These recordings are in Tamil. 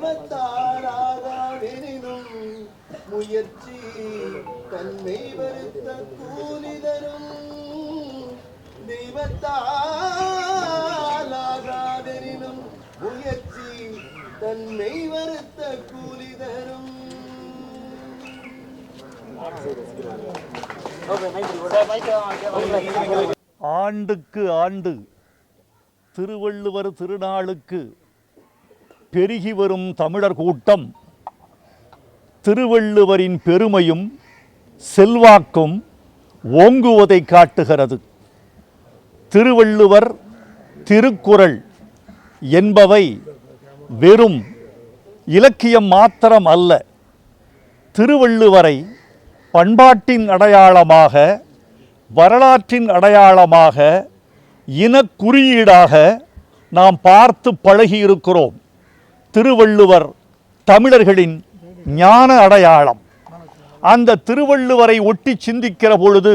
தெய்வத்தாராகாதெனினும் முயற்சி தன்மை வருத்த கூலி தரும். தெய்வத்தாலாகாதெனினும் முயற்சி தன்மை வருத்த கூலி தரும். ஆண்டுக்கு ஆண்டு திருவள்ளுவர் திருநாளுக்கு பெருகி வரும் தமிழர் கூட்டம் திருவள்ளுவரின் பெருமையும் செல்வாக்கும் ஓங்குவதை காட்டுகிறது. திருவள்ளுவர், திருக்குறள் என்பவை வெறும் இலக்கியம் மாத்திரம் அல்ல. திருவள்ளுவரை பண்பாட்டின் அடையாளமாக, வரலாற்றின் அடையாளமாக, இனக்குறியீடாக நாம் பார்த்து பழகியிருக்கிறோம். திருவள்ளுவர் தமிழர்களின் ஞான அடையாளம். அந்த திருவள்ளுவரை ஒட்டி சிந்திக்கிற பொழுது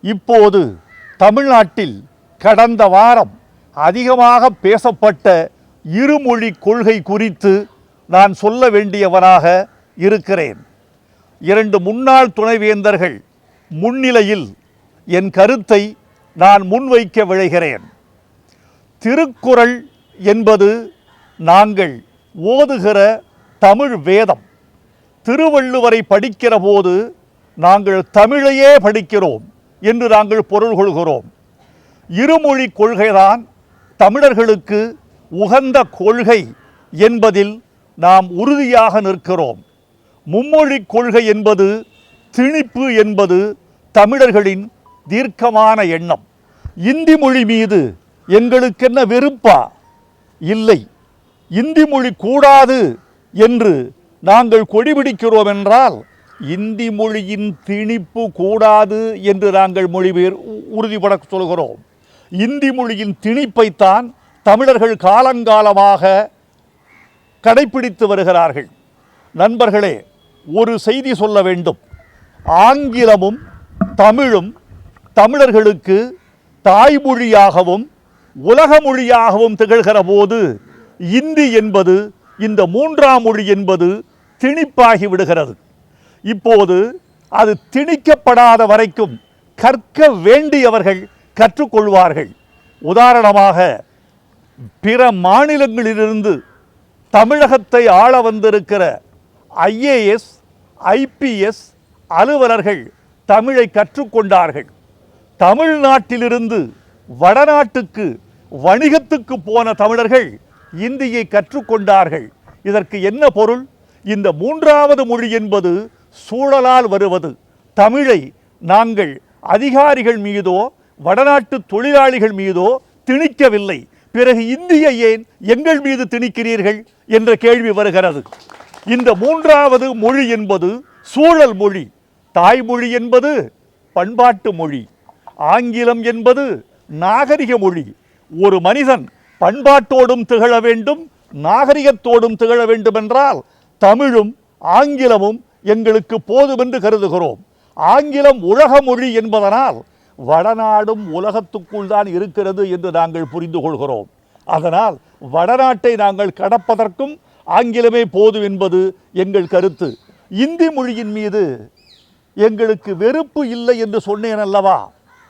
இப்போது தமிழ்நாட்டில் கடந்த வாரம் அதிகமாக பேசப்பட்ட இருமொழி கொள்கை குறித்து நான் சொல்ல வேண்டியவனாக இருக்கிறேன். 2 முன்னாள் துணைவேந்தர்கள் முன்னிலையில் என் கருத்தை நான் முன்வைக்க விழைகிறேன். திருக்குறள் என்பது நாங்கள் ஓதுகிற தமிழ் வேதம். திருவள்ளுவரை படிக்கிற போது நாங்கள் தமிழையே படிக்கிறோம் என்று நாங்கள் பொருள் கொள்கிறோம். இருமொழி கொள்கைதான் தமிழர்களுக்கு உகந்த கொள்கை என்பதில் நாம் உறுதியாக நிற்கிறோம். மும்மொழி கொள்கை என்பது, திணிப்பு என்பது தமிழர்களின் தீர்க்கமான எண்ணம். இந்தி மொழி மீது எங்களுக்கென்ன வெறுப்பா? இல்லை. இந்தி மொழி கூடாது என்று நாங்கள் கொடிபிடிக்கிறோம் என்றால் இந்தி மொழியின் திணிப்பு கூடாது என்று நாங்கள் உறுதிபட சொல்கிறோம். இந்தி மொழியின் திணிப்பைத்தான் தமிழர்கள் காலங்காலமாக கடைபிடித்து வருகிறார்கள். நண்பர்களே, ஒரு செய்தி சொல்ல வேண்டும். ஆங்கிலமும் தமிழும் தமிழர்களுக்கு தாய்மொழியாகவும் உலக மொழியாகவும் திகழ்கிற போது இந்தி என்பது, இந்த 3ஆம் மொழி என்பது திணிப்பாகி விடுகிறது. இப்போது அது திணிக்கப்படாத வரைக்கும் கற்க வேண்டியவர்கள் கற்றுக்கொள்வார்கள். உதாரணமாக, பிற மாநிலங்களிலிருந்து தமிழகத்தை ஆள வந்திருக்கிற IAS, IPS அலுவலர்கள் தமிழை கற்றுக்கொண்டார்கள். தமிழ்நாட்டிலிருந்து வடநாட்டுக்கு வணிகத்துக்கு போன தமிழர்கள் இந்தியை கற்றுக்கொண்டார்கள். இதற்கு என்ன பொருள்? இந்த 3வது மொழி என்பது சூழலால் வருவது. தமிழை நாங்கள் அதிகாரிகள் மீதோ வடநாட்டு தொழிலாளிகள் மீதோ திணிக்கவில்லை. பிறகு இந்தியை ஏன் எங்கள் மீது திணிக்கிறீர்கள் என்ற கேள்வி வருகிறது. இந்த 3வது மொழி என்பது சூழல் மொழி. தாய்மொழி என்பது பண்பாட்டு மொழி. ஆங்கிலம் என்பது நாகரிக மொழி. ஒரு மனிதன் பண்பாட்டோடும் திகழ வேண்டும், நாகரிகத்தோடும் திகழ வேண்டும் என்றால் தமிழும் ஆங்கிலமும் எங்களுக்கு போதும் என்று கருதுகிறோம். ஆங்கிலம் உலக மொழி என்பதனால் வடநாடும் உலகத்துக்குள் தான் இருக்கிறது என்று நாங்கள் புரிந்து கொள்கிறோம். அதனால் வடநாட்டை நாங்கள் கடப்பதற்கும் ஆங்கிலமே போதும் என்பது எங்கள் கருத்து. இந்தி மொழியின் மீது எங்களுக்கு வெறுப்பு இல்லை என்று சொன்னேன் அல்லவா?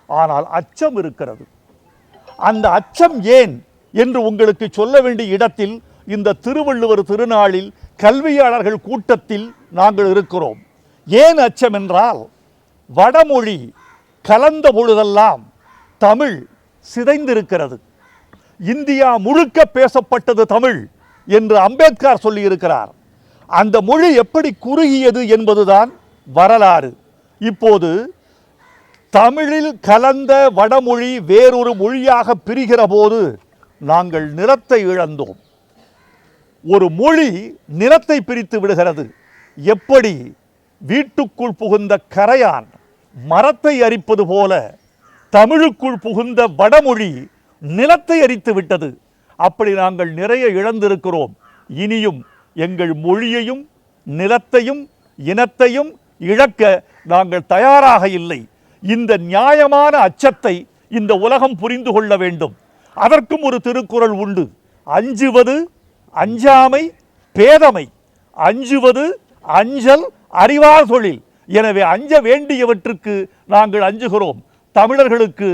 ஆனால் அச்சம் இருக்கிறது. அந்த அச்சம் ஏன் என்று உங்களுக்கு சொல்ல வேண்டிய இடத்தில் இந்த திருவள்ளுவர் திருநாளில் கல்வியாளர்கள் கூட்டத்தில் நாங்கள் இருக்கிறோம். ஏன் அச்சம் என்றால், வடமொழி கலந்த பொழுதெல்லாம் தமிழ் சிதைந்திருக்கிறது. இந்தியா முழுக்க பேசப்பட்டது தமிழ் என்று அம்பேத்கர் சொல்லியிருக்கிறார். அந்த மொழி எப்படி குறுகியது என்பதுதான் வரலாறு. இப்போது தமிழில் கலந்த வடமொழி வேறொரு மொழியாக பிரிகிற போது நாங்கள் நிலத்தை இழந்தோம். ஒரு மொழி நிலத்தை பிரித்து விடுகிறது. எப்படி வீட்டுக்குள் புகுந்த கரையான் மரத்தை அரிப்பது போல தமிழுக்குள் புகுந்த வடமொழி நிலத்தை அரித்து விட்டது. அப்படி நாங்கள் நிறைய இழந்திருக்கிறோம். இனியும் எங்கள் மொழியையும் நிலத்தையும் இனத்தையும் இழக்க நாங்கள் தயாராக இல்லை. இந்த நியாயமான அச்சத்தை இந்த உலகம் புரிந்து கொள்ள வேண்டும். அதற்கும் ஒரு திருக்குறள் உண்டு. அஞ்சுவது அஞ்சாமை பேதமை, அஞ்சுவது அஞ்சல் அறிவார் தொழில். எனவே அஞ்ச வேண்டியவற்றுக்கு நாங்கள் அஞ்சுகிறோம். தமிழர்களுக்கு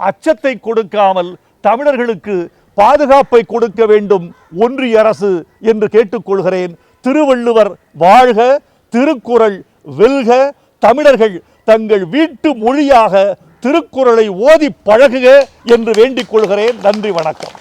அச்சத்தை கொடுக்காமல் தமிழர்களுக்கு பாதுகாப்பை கொடுக்க வேண்டும் ஒன்றிய அரசு என்று கேட்டுக்கொள்கிறேன். திருவள்ளுவர் வாழ்க, திருக்குறள் வெல்க. தமிழர்கள் தங்கள் வீட்டு மொழியாக திருக்குறளை ஓதி பழகுக என்று வேண்டிக் கொள்கிறேன். நன்றி, வணக்கம்.